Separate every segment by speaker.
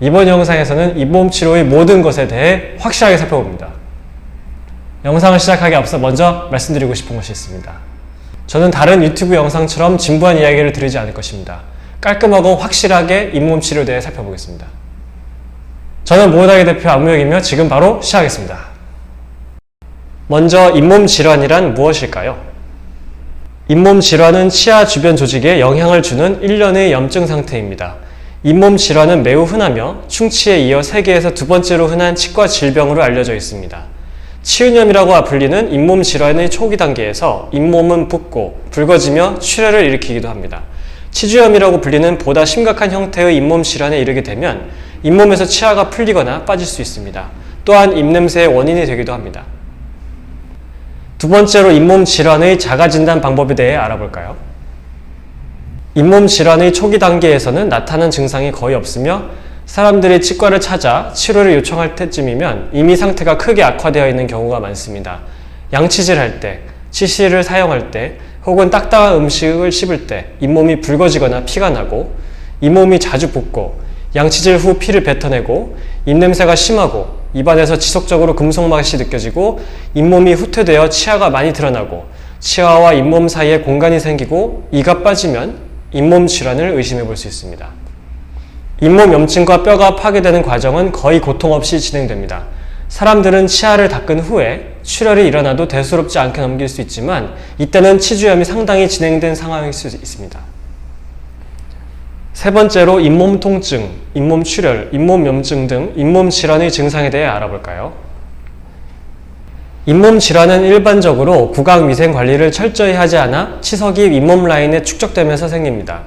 Speaker 1: 이번 영상에서는 잇몸 치료의 모든 것에 대해 확실하게 살펴봅니다. 영상을 시작하기 앞서 먼저 말씀드리고 싶은 것이 있습니다. 저는 다른 유튜브 영상처럼 진부한 이야기를 드리지 않을 것입니다. 깔끔하고 확실하게 잇몸 치료에 대해 살펴보겠습니다. 저는 모다기 대표 안무혁이며 지금 바로 시작하겠습니다. 먼저 잇몸 질환이란 무엇일까요? 잇몸 질환은 치아 주변 조직에 영향을 주는 일련의 염증 상태입니다. 잇몸 질환은 매우 흔하며 충치에 이어 세계에서 두 번째로 흔한 치과 질병으로 알려져 있습니다. 치은염이라고 불리는 잇몸 질환의 초기 단계에서 잇몸은 붓고 붉어지며 출혈을 일으키기도 합니다. 치주염이라고 불리는 보다 심각한 형태의 잇몸 질환에 이르게 되면 잇몸에서 치아가 풀리거나 빠질 수 있습니다. 또한 입냄새의 원인이 되기도 합니다. 두 번째로 잇몸 질환의 자가진단 방법에 대해 알아볼까요? 잇몸 질환의 초기 단계에서는 나타나는 증상이 거의 없으며 사람들이 치과를 찾아 치료를 요청할 때쯤이면 이미 상태가 크게 악화되어 있는 경우가 많습니다. 양치질할 때, 치실을 사용할 때, 혹은 딱딱한 음식을 씹을 때 잇몸이 붉어지거나 피가 나고 잇몸이 자주 붓고 양치질 후 피를 뱉어내고 입냄새가 심하고 입안에서 지속적으로 금속맛이 느껴지고 잇몸이 후퇴되어 치아가 많이 드러나고 치아와 잇몸 사이에 공간이 생기고 이가 빠지면 잇몸 질환을 의심해 볼 수 있습니다. 잇몸 염증과 뼈가 파괴되는 과정은 거의 고통 없이 진행됩니다. 사람들은 치아를 닦은 후에 출혈이 일어나도 대수롭지 않게 넘길 수 있지만 이때는 치주염이 상당히 진행된 상황일 수 있습니다. 세 번째로 잇몸 통증, 잇몸 출혈, 잇몸 염증 등 잇몸 질환의 증상에 대해 알아볼까요? 잇몸 질환은 일반적으로 구강 위생 관리를 철저히 하지 않아 치석이 잇몸 라인에 축적되면서 생깁니다.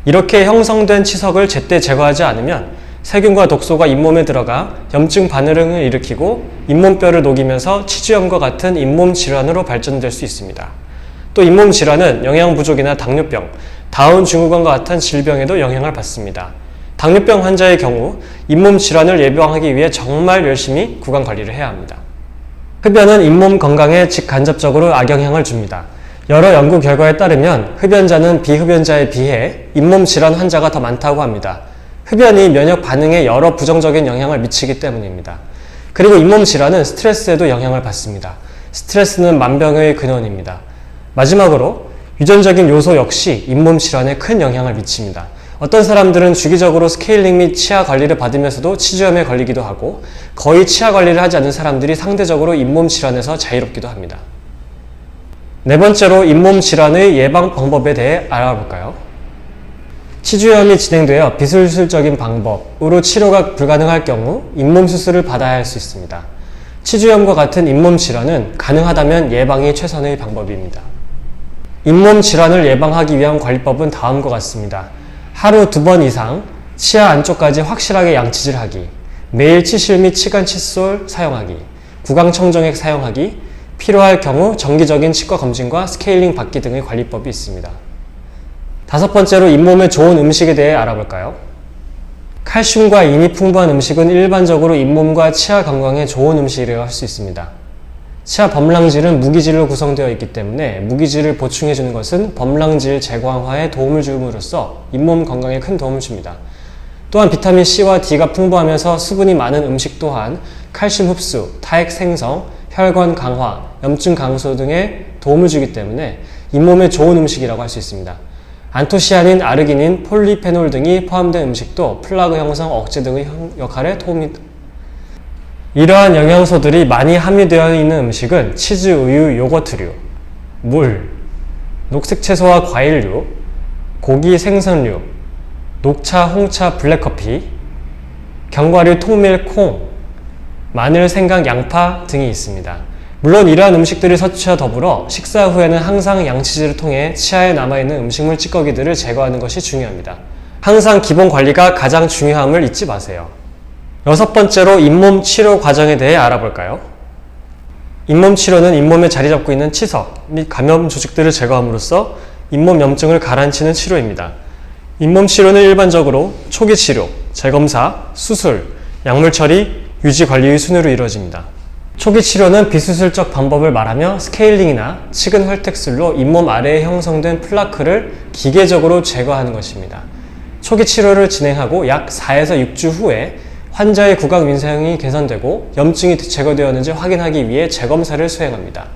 Speaker 1: 이렇게 형성된 치석을 제때 제거하지 않으면 세균과 독소가 잇몸에 들어가 염증 반응을 일으키고 잇몸뼈를 녹이면서 치주염과 같은 잇몸 질환으로 발전될 수 있습니다. 또 잇몸 질환은 영양 부족이나 당뇨병, 다운 증후군과 같은 질병에도 영향을 받습니다. 당뇨병 환자의 경우 잇몸 질환을 예방하기 위해 정말 열심히 구강 관리를 해야 합니다. 흡연은 잇몸 건강에 직간접적으로 악영향을 줍니다. 여러 연구 결과에 따르면 흡연자는 비흡연자에 비해 잇몸 질환 환자가 더 많다고 합니다. 흡연이 면역 반응에 여러 부정적인 영향을 미치기 때문입니다. 그리고 잇몸 질환은 스트레스에도 영향을 받습니다. 스트레스는 만병의 근원입니다. 마지막으로 유전적인 요소 역시 잇몸 질환에 큰 영향을 미칩니다. 어떤 사람들은 주기적으로 스케일링 및 치아 관리를 받으면서도 치주염에 걸리기도 하고 거의 치아 관리를 하지 않는 사람들이 상대적으로 잇몸 질환에서 자유롭기도 합니다. 네 번째로 잇몸 질환의 예방 방법에 대해 알아볼까요? 치주염이 진행되어 비술술적인 방법으로 치료가 불가능할 경우 잇몸 수술을 받아야 할 수 있습니다. 치주염과 같은 잇몸 질환은 가능하다면 예방이 최선의 방법입니다. 잇몸 질환을 예방하기 위한 관리법은 다음과 같습니다. 하루 2번 이상 치아 안쪽까지 확실하게 양치질하기, 매일 치실 및 치간 칫솔 사용하기, 구강 청정액 사용하기, 필요할 경우 정기적인 치과 검진과 스케일링 받기 등의 관리법이 있습니다. 다섯 번째로 잇몸에 좋은 음식에 대해 알아볼까요? 칼슘과 인이 풍부한 음식은 일반적으로 잇몸과 치아 건강에 좋은 음식이라고 할 수 있습니다. 치아 범랑질은 무기질로 구성되어 있기 때문에 무기질을 보충해주는 것은 범랑질 제거화에 도움을 줌으로써 잇몸 건강에 큰 도움을 줍니다. 또한 비타민 C와 D가 풍부하면서 수분이 많은 음식 또한 칼슘 흡수, 타액 생성, 혈관 강화, 염증 감소 등에 도움을 주기 때문에 잇몸에 좋은 음식이라고 할 수 있습니다. 안토시아닌, 아르기닌, 폴리페놀 등이 포함된 음식도 플라그 형성 억제 등의 역할에 도움이 이러한 영양소들이 많이 함유되어 있는 음식은 치즈, 우유, 요거트류, 물, 녹색 채소와 과일류, 고기, 생선류, 녹차, 홍차, 블랙커피, 견과류, 통밀, 콩, 마늘, 생강, 양파 등이 있습니다. 물론 이러한 음식들을 섭취와 더불어 식사 후에는 항상 양치질을 통해 치아에 남아있는 음식물 찌꺼기들을 제거하는 것이 중요합니다. 항상 기본 관리가 가장 중요함을 잊지 마세요. 여섯 번째로 잇몸 치료 과정에 대해 알아볼까요? 잇몸 치료는 잇몸에 자리 잡고 있는 치석 및 감염 조직들을 제거함으로써 잇몸 염증을 가라앉히는 치료입니다. 잇몸 치료는 일반적으로 초기 치료, 재검사, 수술, 약물 처리, 유지 관리의 순으로 이루어집니다. 초기 치료는 비수술적 방법을 말하며 스케일링이나 치근 혈택술로 잇몸 아래에 형성된 플라크를 기계적으로 제거하는 것입니다. 초기 치료를 진행하고 약 4에서 6주 후에 환자의 구강 위생이 개선되고 염증이 제거되었는지 확인하기 위해 재검사를 수행합니다.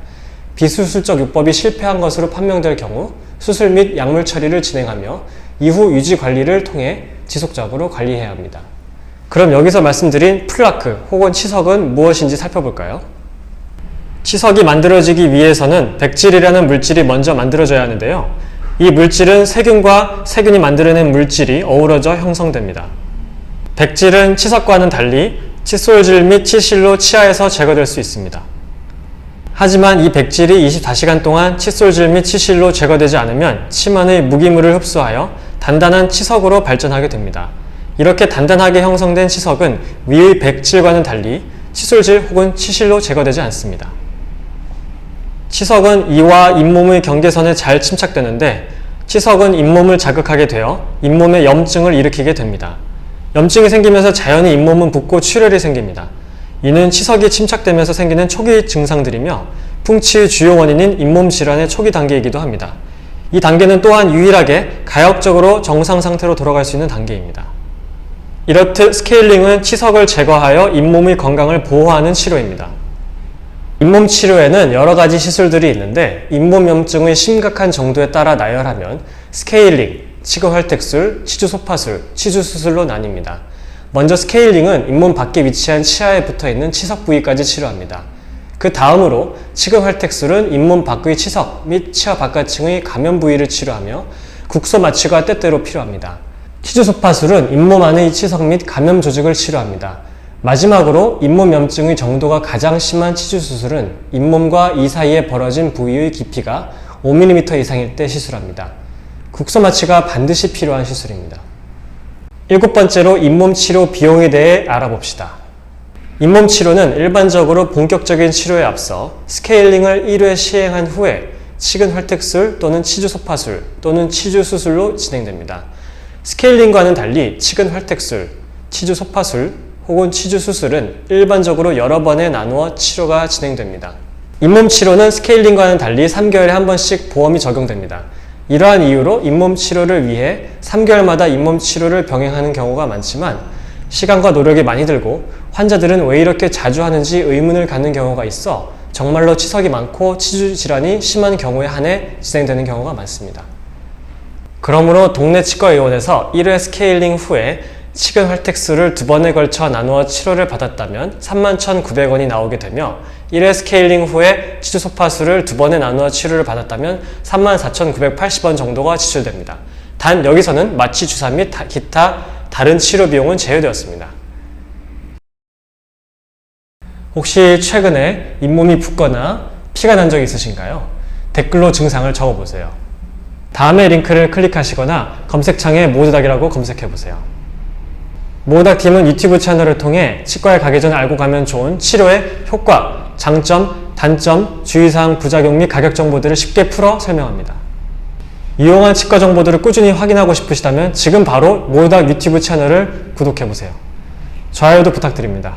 Speaker 1: 비수술적 요법이 실패한 것으로 판명될 경우 수술 및 약물 처리를 진행하며 이후 유지 관리를 통해 지속적으로 관리해야 합니다. 그럼 여기서 말씀드린 플라크 혹은 치석은 무엇인지 살펴볼까요? 치석이 만들어지기 위해서는 백질이라는 물질이 먼저 만들어져야 하는데요. 이 물질은 세균과 세균이 만들어낸 물질이 어우러져 형성됩니다. 백질은 치석과는 달리 칫솔질 및 치실로 치아에서 제거될 수 있습니다. 하지만 이 백질이 24시간 동안 칫솔질 및 치실로 제거되지 않으면 침 안의 무기물을 흡수하여 단단한 치석으로 발전하게 됩니다. 이렇게 단단하게 형성된 치석은 위의 백질과는 달리 칫솔질 혹은 치실로 제거되지 않습니다. 치석은 이와 잇몸의 경계선에 잘 침착되는데 치석은 잇몸을 자극하게 되어 잇몸에 염증을 일으키게 됩니다. 염증이 생기면서 자연히 잇몸은 붓고 출혈이 생깁니다. 이는 치석이 침착되면서 생기는 초기 증상들이며 풍치의 주요 원인인 잇몸 질환의 초기 단계이기도 합니다. 이 단계는 또한 유일하게 가역적으로 정상 상태로 돌아갈 수 있는 단계입니다. 이렇듯 스케일링은 치석을 제거하여 잇몸의 건강을 보호하는 치료입니다. 잇몸 치료에는 여러 가지 시술들이 있는데 잇몸 염증의 심각한 정도에 따라 나열하면 스케일링, 치근활택술, 치주소파술, 치주수술로 나뉩니다. 먼저 스케일링은 잇몸 밖에 위치한 치아에 붙어있는 치석 부위까지 치료합니다. 그 다음으로 치근활택술은 잇몸 밖의 치석 및 치아 바깥층의 감염 부위를 치료하며 국소 마취가 때때로 필요합니다. 치주소파술은 잇몸 안의 치석 및 감염 조직을 치료합니다. 마지막으로 잇몸 염증의 정도가 가장 심한 치주수술은 잇몸과 이 사이에 벌어진 부위의 깊이가 5mm 이상일 때 시술합니다. 국소 마취가 반드시 필요한 시술입니다. 7번째로 잇몸 치료 비용에 대해 알아봅시다. 잇몸 치료는 일반적으로 본격적인 치료에 앞서 스케일링을 1회 시행한 후에 치근활택술 또는 치주소파술 또는 치주수술로 진행됩니다. 스케일링과는 달리 치근활택술, 치주소파술 혹은 치주수술은 일반적으로 여러 번에 나누어 치료가 진행됩니다. 잇몸 치료는 스케일링과는 달리 3개월에 한 번씩 보험이 적용됩니다. 이러한 이유로 잇몸 치료를 위해 3개월마다 잇몸 치료를 병행하는 경우가 많지만 시간과 노력이 많이 들고 환자들은 왜 이렇게 자주 하는지 의문을 갖는 경우가 있어 정말로 치석이 많고 치주 질환이 심한 경우에 한해 진행되는 경우가 많습니다. 그러므로 동네 치과의원에서 1회 스케일링 후에 치근활택술을 2번에 걸쳐 나누어 치료를 받았다면 31,900원이 나오게 되며 1회 스케일링 후에 치주소파술을 2번에 나누어 치료를 받았다면 34,980원 정도가 지출됩니다. 단 여기서는 마취 주사 및 기타 다른 치료 비용은 제외되었습니다. 혹시 최근에 잇몸이 붓거나 피가 난 적이 있으신가요? 댓글로 증상을 적어보세요. 다음의 링크를 클릭하시거나 검색창에 모드닥이라고 검색해보세요. 모드닥팀은 유튜브 채널을 통해 치과에 가기 전에 알고 가면 좋은 치료의 효과, 장점, 단점, 주의사항, 부작용 및 가격 정보들을 쉽게 풀어 설명합니다. 유용한 치과 정보들을 꾸준히 확인하고 싶으시다면 지금 바로 모드닥 유튜브 채널을 구독해보세요. 좋아요도 부탁드립니다.